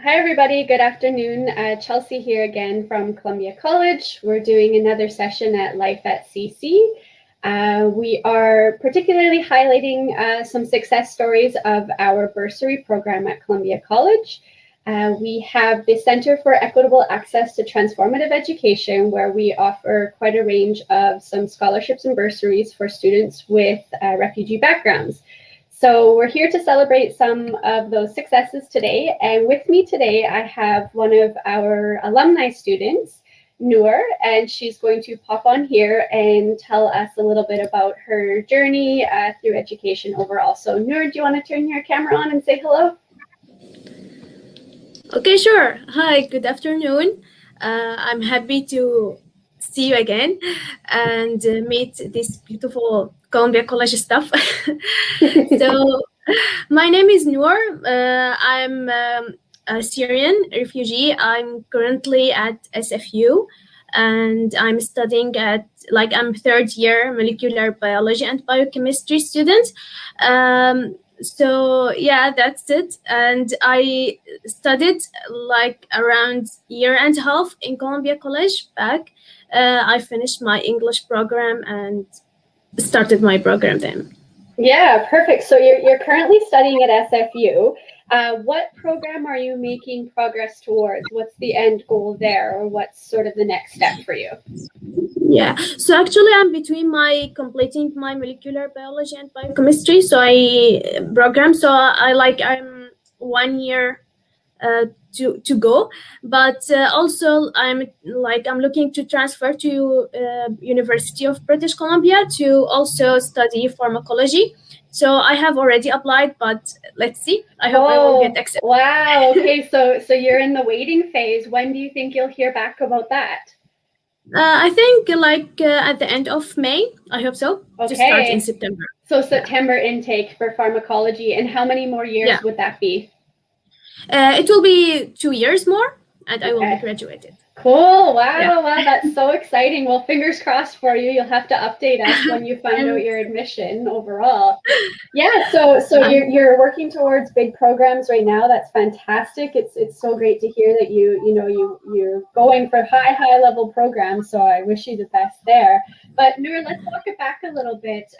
Hi, everybody. Good afternoon. Chelsea here again from Columbia College. We're doing another session at Life at CC. We are particularly highlighting some success stories of our bursary program at Columbia College. We have the Center for Equitable Access to Transformative Education, where we offer quite a range of some scholarships and bursaries for students with refugee backgrounds. So we're here to celebrate some of those successes today. And with me today, I have one of our alumni students, Nour, and she's going to pop on here and tell us a little bit about her journey through education overall. So Nour, do you want to turn your camera on and say hello? Okay, sure. Hi, good afternoon. I'm happy to see you again and meet this beautiful Columbia College staff. So, my name is Nour. I'm a Syrian refugee. I'm currently at SFU and I'm studying I'm third year molecular biology and biochemistry student. So yeah, that's it. And I studied around year and a half in Columbia College back. I finished my English program and started my program then. Yeah, perfect. So you're currently studying at SFU. What program are you making progress towards? What's the end goal there, or what's sort of the next step for you? Yeah, so actually I'm between completing my molecular biology and biochemistry. So I'm 1 year to go, but also I'm looking to transfer to University of British Columbia to also study pharmacology. So I have already applied, but let's see. I hope I will get accepted. Wow. Okay, so you're in the waiting phase. When do you think you'll hear back about that? I think at the end of May. I hope so. Okay. To start in September. So September intake for pharmacology, and how many more years would that be? It will be 2 years more, and I will be graduated. Cool. Wow. Yeah. Wow. That's so exciting. Well, fingers crossed for you. You'll have to update us when you find out your admission overall. Yeah. So you're working towards big programs right now. That's fantastic. It's so great to hear that you're going for high level programs. So I wish you the best there. But Nour, let's walk it back a little bit.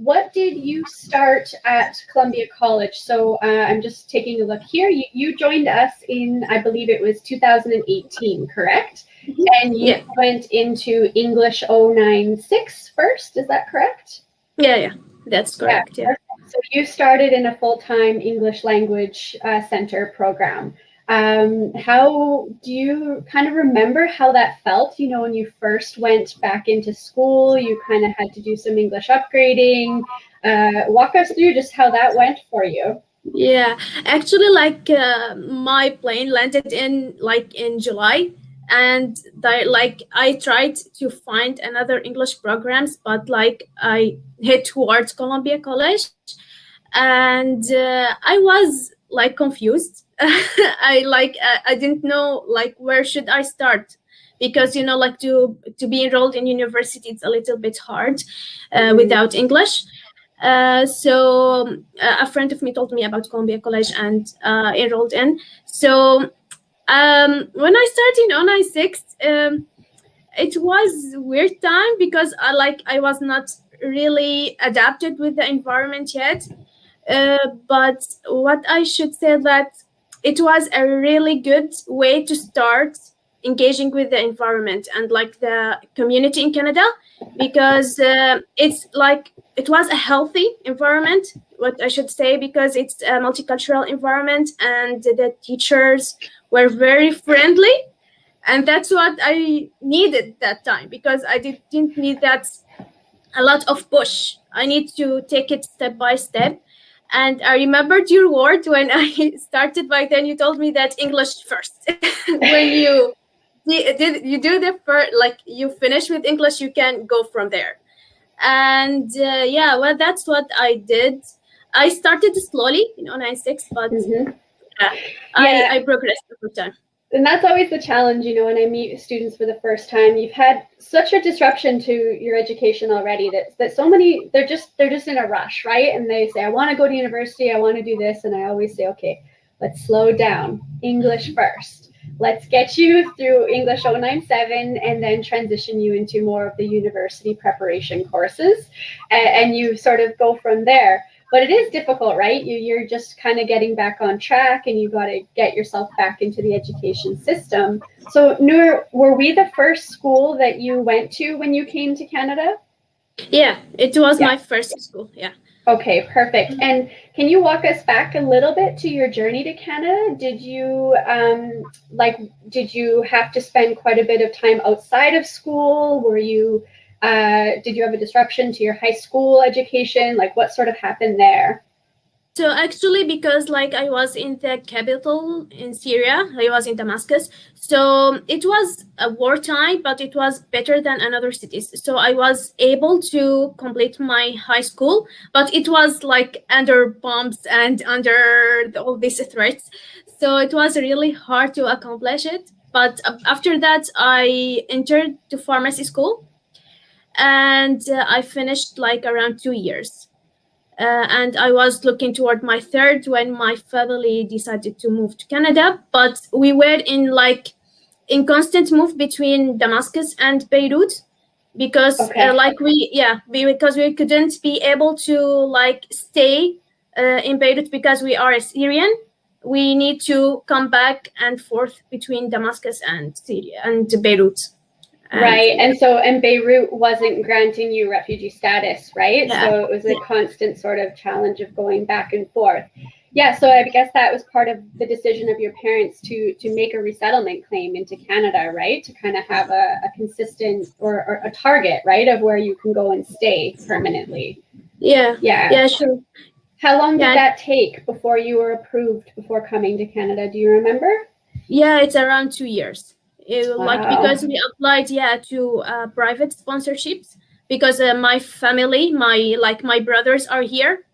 What did you start at Columbia College? So I'm just taking a look here. You joined us in, I believe it was 2018, correct? Mm-hmm. And you went into English 096 first, is that correct? Yeah, that's correct. Yeah. So you started in a full-time English language center program. How do you kind of remember how that felt? When you first went back into school, you kind of had to do some English upgrading. Walk us through just how that went for you. Yeah, actually, my plane landed in July, and I tried to find another English programs, but I head towards Columbia College, and I was confused. I didn't know where should I start, because to be enrolled in university, it's a little bit hard without English. So a friend of me told me about Columbia College and enrolled in. So when I started in 096, it was weird time because I was not really adapted with the environment yet. But what I should say that it was a really good way to start engaging with the environment and the community in Canada, because it was a healthy environment, what I should say, because it's a multicultural environment and the teachers were very friendly, and that's what I needed that time, because I didn't need that a lot of push. I need to take it step by step. And I remembered your word when I started back then. You told me that English first. When you do the first, you finish with English, you can go from there. And that's what I did. I started slowly in 096, but I progressed over time. And that's always the challenge, when I meet students for the first time. You've had such a disruption to your education already that so many, they're just in a rush, right? And they say, I want to go to university, I want to do this. And I always say, okay, let's slow down. English first. Let's get you through English 097 and then transition you into more of the university preparation courses. And you sort of go from there. But it is difficult, right? You're just kind of getting back on track and you got to get yourself back into the education system. So, Nour, were we the first school that you went to when you came to Canada? Yeah, it was my first school. Yeah. Okay, perfect. And can you walk us back a little bit to your journey to Canada? Did you did you have to spend quite a bit of time outside of school? Were you did you have a disruption to your high school education? Like what sort of happened there? So actually, because like I was in the capital in Syria, I was in Damascus. So it was a wartime, but it was better than another cities. So I was able to complete my high school, but it was like under bombs and under all these threats. So it was really hard to accomplish it. But after that, I entered to pharmacy school, and I finished like around 2 years. And I was looking toward my third when my family decided to move to Canada. But we were in constant move between Damascus and Beirut because because we couldn't be able to like stay in Beirut because we are a Syrian. We need to come back and forth between Damascus and Syria and Beirut. Right. And Beirut wasn't granting you refugee status, right? Yeah. So it was a constant sort of challenge of going back and forth. Yeah, so I guess that was part of the decision of your parents to make a resettlement claim into Canada, right? To kind of have a consistent or a target, right, of where you can go and stay permanently. Yeah, sure. How long did that take before you were approved before coming to Canada? Do you remember? Yeah, it's around 2 years. Like because we applied to private sponsorships because my family, my brothers are here,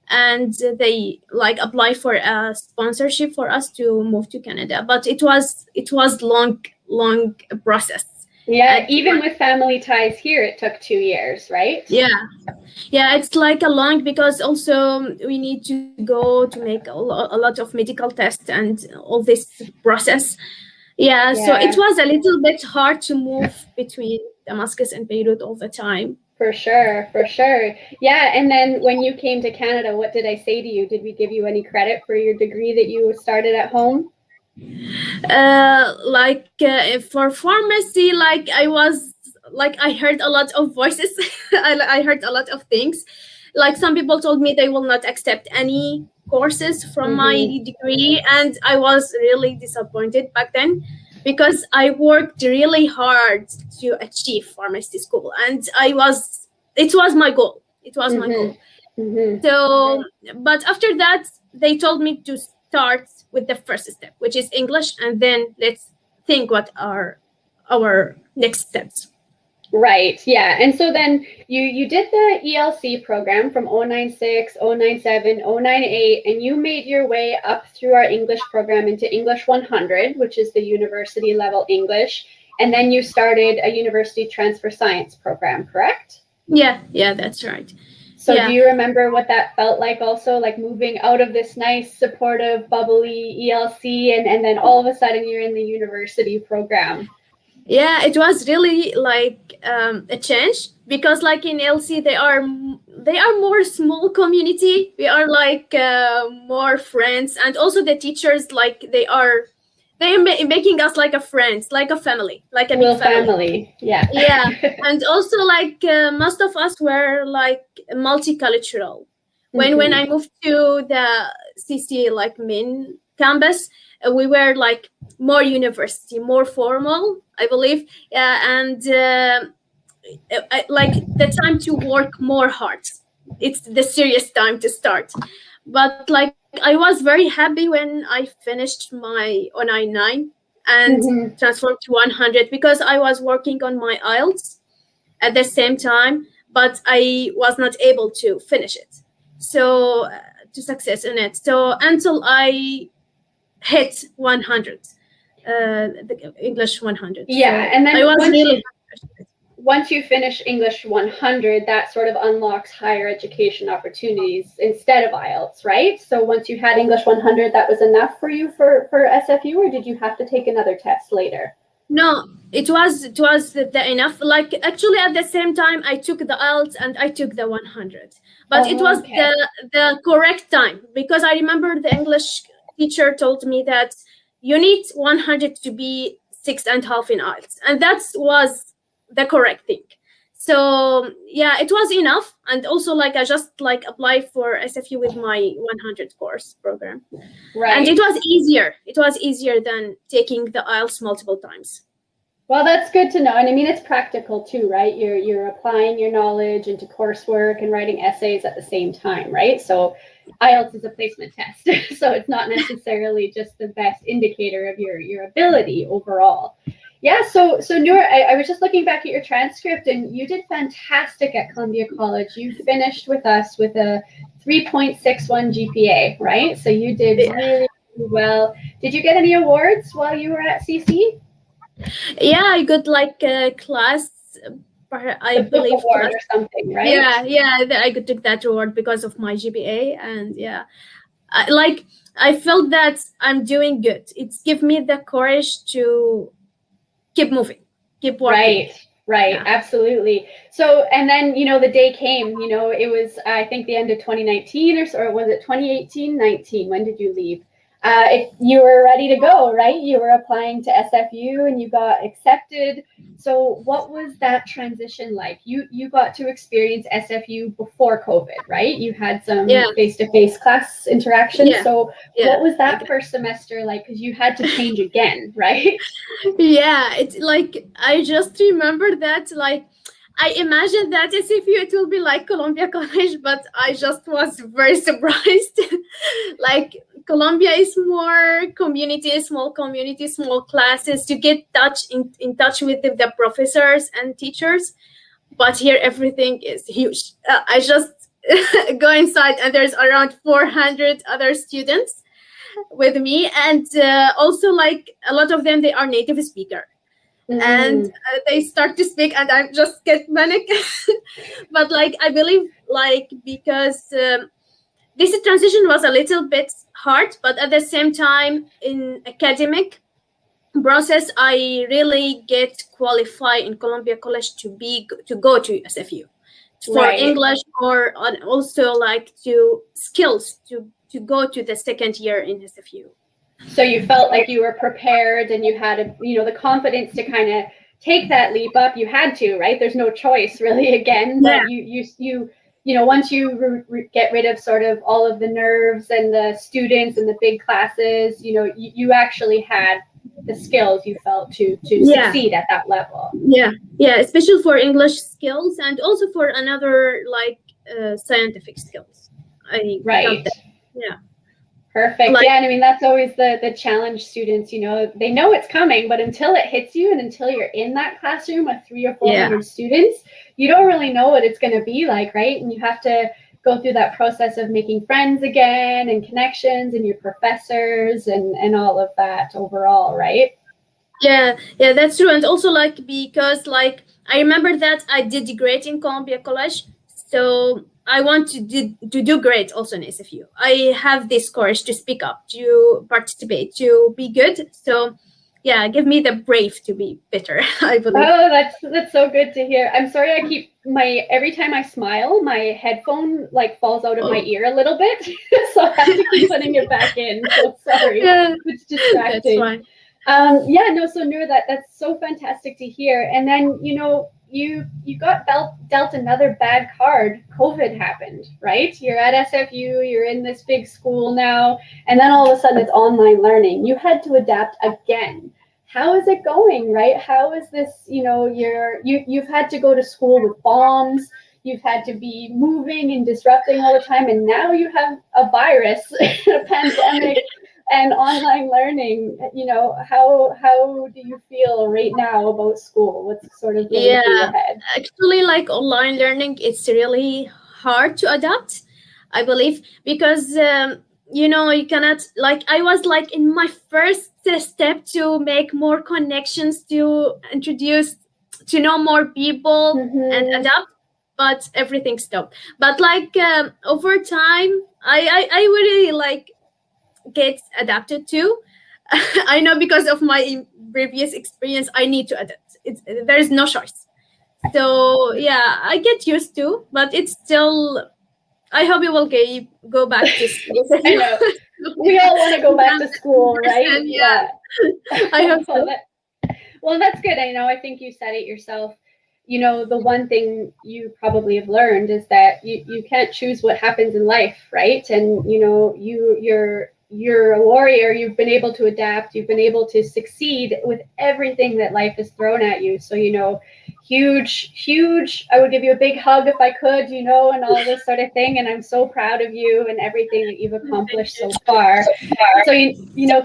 and they like apply for a sponsorship for us to move to Canada. But it was long process. Yeah, even with family ties here, it took 2 years, right? Yeah, it's like a long because also we need to go to make a lot of medical tests and all this process. Yeah, so it was a little bit hard to move between Damascus and Beirut all the time. For sure. Yeah, and then when you came to Canada, what did I say to you? Did we give you any credit for your degree that you started at home? For pharmacy, I heard a lot of voices. I heard a lot of things. Like some people told me they will not accept any courses from my degree, and I was really disappointed back then because I worked really hard to achieve pharmacy school, and it was my goal. So, but after that, they told me to start with the first step, which is English, and then let's think what are our next steps. Right. Yeah. And so then you did the ELC program from 096, 097, 098, and you made your way up through our English program into English 100, which is the university level English. And then you started a university transfer science program, correct? Yeah, that's right. So do you remember what that felt like also, like moving out of this nice, supportive, bubbly ELC and then all of a sudden you're in the university program? Yeah, it was really like a change because like in LC they are more small community. We are like more friends, and also the teachers like they are making us like a friends, like a family, like a big family. Yeah. And also like most of us were like multicultural. When I moved to the CC like main campus, we were like more university, more formal, I believe, and like the time to work more hard. It's the serious time to start. But like I was very happy when I finished my 099 and transformed to 100 because I was working on my IELTS at the same time, but I was not able to finish it. So to success in it. So until I hit 100, the English 100. Yeah, so and then I was really once you finish English 100, that sort of unlocks higher education opportunities instead of IELTS, right? So once you had English 100, that was enough for you for SFU, or did you have to take another test later? No, it was enough. Like actually, at the same time, I took the IELTS and I took the 100, but it was Okay. the correct time, because I remember the English teacher told me that you need 100 to be 6.5 in IELTS, and that was the correct thing. So yeah, it was enough, and also like I just like apply for SFU with my 100 course program. Right. And it was easier. It was easier than taking the IELTS multiple times. Well, that's good to know. And I mean, it's practical too, right? You're applying your knowledge into coursework and writing essays at the same time, right? So IELTS is a placement test. So it's not necessarily just the best indicator of your ability overall. Yeah, so Nour, I was just looking back at your transcript, and you did fantastic at Columbia College. You finished with us with a 3.61 GPA, right? So you did really, really well. Did you get any awards while you were at CC? Yeah, I got like a class, I The book believe award class. or something, right? Yeah, I took that award because of my GPA, and yeah, I felt that I'm doing good. It's give me the courage to keep moving, keep working. Right, Yeah. absolutely. So, and then, the day came, it was, I think, the end of 2019 or was it 2018, 19? When did you leave? If you were ready to go, right? You were applying to SFU and you got accepted. So what was that transition like? You got to experience SFU before COVID, right? You had some Yeah. face-to-face class interactions. Yeah. So Yeah. what was that first semester like? Because you had to change again, right? Yeah, it's like I just remember that like I imagined that SFU it will be like Columbia College, but I just was very surprised. Like Columbia is more community, small community, small classes to get in touch with the professors and teachers. But here everything is huge. I just go inside and there's around 400 other students with me, and also like a lot of them they are native speaker, and they start to speak and I just get panic. But like I believe like because this transition was a little bit hard, but at the same time in academic process I really get qualified in Columbia College to go to SFU for Right. English, or also like to skills to go to the second year in SFU. So you felt like you were prepared and you had the confidence to kind of take that leap up. You had to, right? There's no choice really again, but once you get rid of sort of all of the nerves and the students and the big classes, you actually had the skills you felt to succeed at that level. Yeah, especially for English skills and also for another like scientific skills. Right. Yeah. Perfect. Yeah, and I mean that's always the challenge. Students, they know it's coming, but until it hits you and until you're in that classroom with 300 or 400 students, you don't really know what it's going to be like, right? And you have to go through that process of making friends again and connections and your professors and all of that overall, right? Yeah, that's true. And also like because like I remember that I did great in Columbia College, so I want to do great also in SFU. I have this courage to speak up, to participate, to be good. So yeah, give me the brave to be better, I believe. Oh, that's so good to hear. I'm sorry, I keep every time I smile, my headphone like falls out of my ear a little bit. So I have to keep putting it back in. So sorry. Yeah, it's distracting. That's fine. So Nour, that's so fantastic to hear. And then, you got dealt another bad card. COVID happened, right? You're at SFU, you're in this big school now, and then all of a sudden it's online learning. You had to adapt again. How is it going, right? How is this, you've had to go to school with bombs, you've had to be moving and disrupting all the time, and now you have a virus, a pandemic, and online learning. How do you feel right now about school? What's sort of going through your head? Actually, like online learning, it's really hard to adapt, I believe, because you cannot like I was like in my first step to make more connections, to introduce to know more people and Mm-hmm. adapt, but everything stopped. But like over time, I really like get adapted to. I know because of my previous experience, I need to adapt. There's no choice. So yeah, I get used to, but it's still. I hope you will go back to school. I know. We all want to go back to school, right? Yeah, I hope so. Well, that's good. I know. I think you said it yourself. The one thing you probably have learned is that you can't choose what happens in life, right? And you're a warrior. You've been able to adapt. You've been able to succeed with everything that life has thrown at you. So huge. I would give you a big hug if I could, and all this sort of thing. And I'm so proud of you and everything that you've accomplished so far. So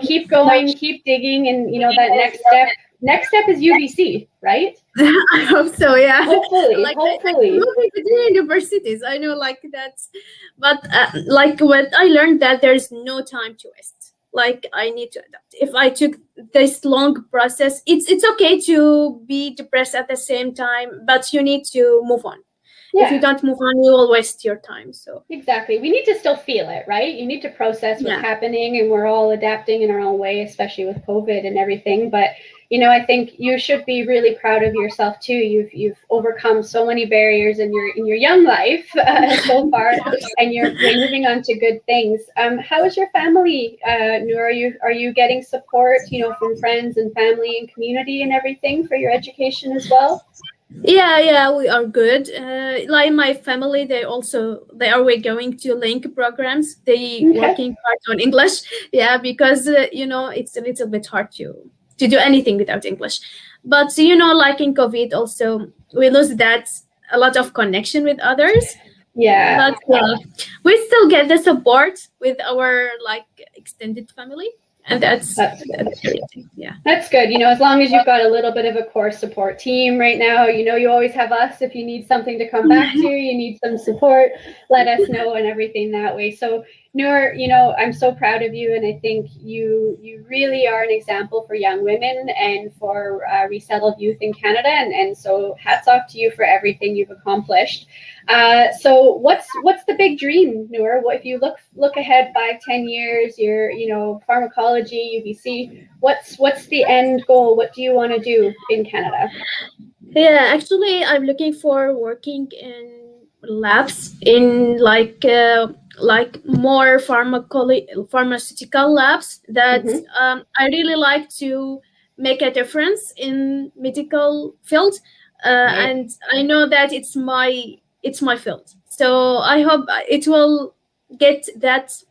keep going, keep digging, and that next step is UBC, right? I hope so. Yeah. Hopefully. Like moving between universities, I know like that's, but like what I learned that there's no time to waste. Like I need to adapt. If I took this long process, it's okay to be depressed at the same time, but you need to move on. If you don't move on, you will waste your time. So exactly, we need to still feel it, right? You need to process what's happening, and we're all adapting in our own way, especially with COVID and everything. But I think you should be really proud of yourself too. You've overcome so many barriers in your young life so far, and you're moving on to good things. How is your family, Nour? Are you getting support, from friends and family and community and everything for your education as well? Yeah, we are good. Like my family, they are we going to link programs. They working hard on English. Yeah, because it's a little bit hard to do anything without English. But like in COVID, also we lose that a lot of connection with others. Yeah. But we still get the support with our like extended family. And that's yeah. That's good. As long as you've got a little bit of a core support team right now, you always have us. If you need something to come back to, you need some support, let us know, and everything that way. So Nour, I'm so proud of you, and I think you really are an example for young women and for resettled youth in Canada, and so hats off to you for everything you've accomplished. So what's the big dream, Nour? What if you look ahead 5-10 years? You're pharmacology, UBC. What's the end goal? What do you want to do in Canada? Yeah, actually, I'm looking for working in labs in like more pharmaceutical labs. That I really like to make a difference in medical field, and I know that it's my field. So I hope it will get that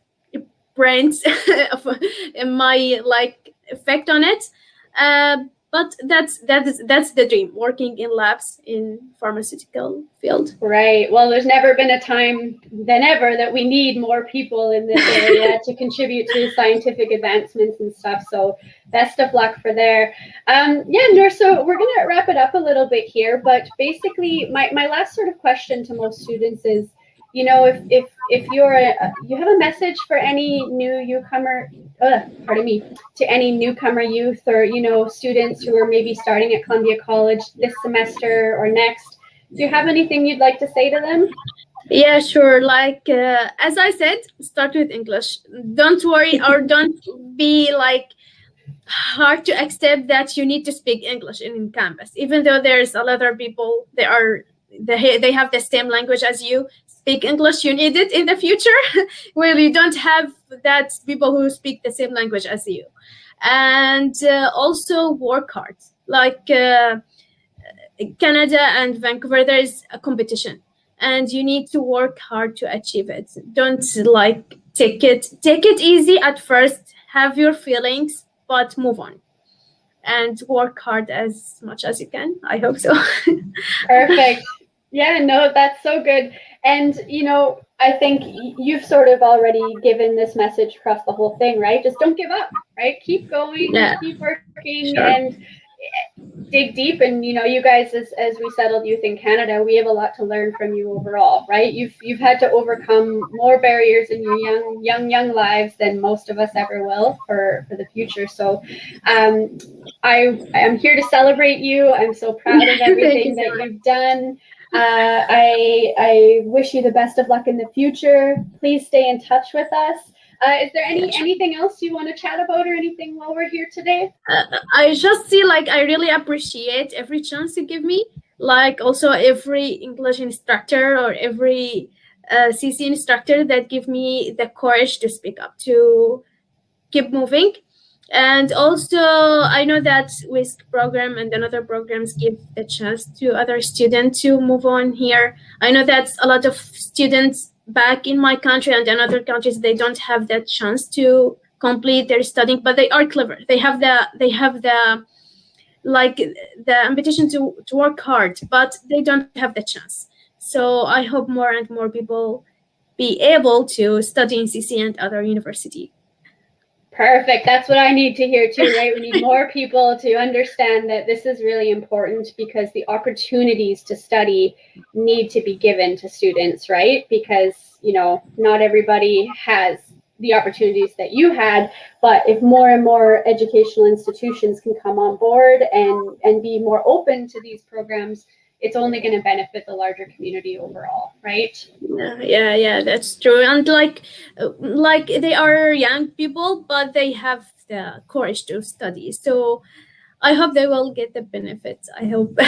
brains of my like effect on it. But that's the dream, working in labs in pharmaceutical field. Right. Well, there's never been a time than ever that we need more people in this area to contribute to scientific advancements and stuff. So best of luck for there. Nour, so we're going to wrap it up a little bit here, but basically my last sort of question to most students is, if you have a message for any to any newcomer youth or students who are maybe starting at Columbia College this semester or next, do you have anything you'd like to say to them? Yeah, sure. Like as I said, start with English. Don't worry or don't be like hard to accept that you need to speak English in campus, even though there's a lot of people they have the same language as you. Speak English, you need it in the future where you don't have that people who speak the same language as you. And also work hard. Like Canada and Vancouver, there is a competition and you need to work hard to achieve it. Don't like take it easy at first, have your feelings, but move on and work hard as much as you can. I hope so. Perfect. Yeah, no, that's so good. And, I think you've sort of already given this message across the whole thing, right? Just don't give up, right? Keep going, keep working. Sure. And dig deep, and you guys, as resettled youth in Canada, we have a lot to learn from you overall, right? You've had to overcome more barriers in your young lives than most of us ever will for the future. So I am here to celebrate you. I'm so proud of everything that you've done. I wish you the best of luck in the future. Please stay in touch with us. Is there anything else you want to chat about or anything while we're here today? I just see I really appreciate every chance you give me. Also every English instructor or every CC instructor that give me the courage to speak up, to keep moving. And also, I know that WISC program and another programs give the chance to other students to move on here. I know that a lot of students back in my country and in other countries, they don't have that chance to complete their studying, but they are clever. They have the ambition to work hard, but they don't have the chance. So I hope more and more people be able to study in CC and other university. Perfect. That's what I need to hear too, right? We need more people to understand that this is really important, because the opportunities to study need to be given to students, right? Because, not everybody has the opportunities that you had, but if more and more educational institutions can come on board and be more open to these programs, it's only going to benefit the larger community overall, right? Yeah, that's true. And they are young people, but they have the courage to study. So I hope they will get the benefits. I hope.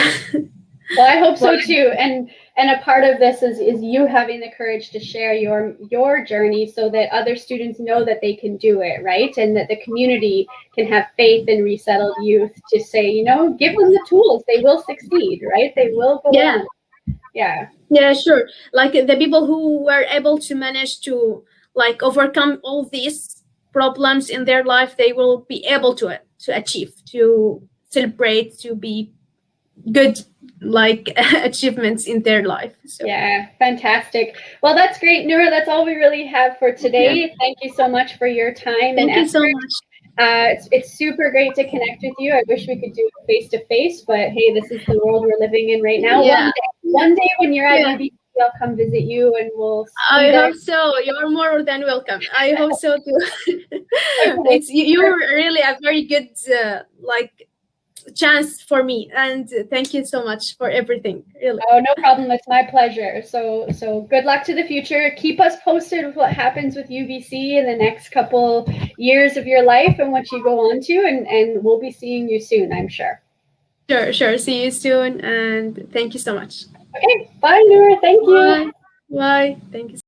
Well, I hope so too. And a part of this is you having the courage to share your journey, so that other students know that they can do it, right? And that the community can have faith in resettled youth to say, give them the tools. They will succeed, right? They will go on. Yeah, sure. The people who were able to manage to overcome all these problems in their life, they will be able to achieve, to celebrate, to be good achievements in their life. So. Yeah, fantastic. Well, that's great, Nour. That's all we really have for today. Yeah. Thank you so much for your time and effort. Thank you so much. It's super great to connect with you. I wish we could do it face to face, but hey, this is the world we're living in right now. Yeah. One day when you're at UBC, I'll come visit you and we'll. I hope so. You're more than welcome. I hope so too. Okay. You're really a very good chance for me, and thank you so much for everything, really. Oh, no problem. It's my pleasure. So good luck to the future. Keep us posted with what happens with UBC in the next couple years of your life and what you go on to, and we'll be seeing you soon, I'm sure. Sure. See you soon, and thank you so much. Okay, bye, Nour. Thank you. Bye. Thank you.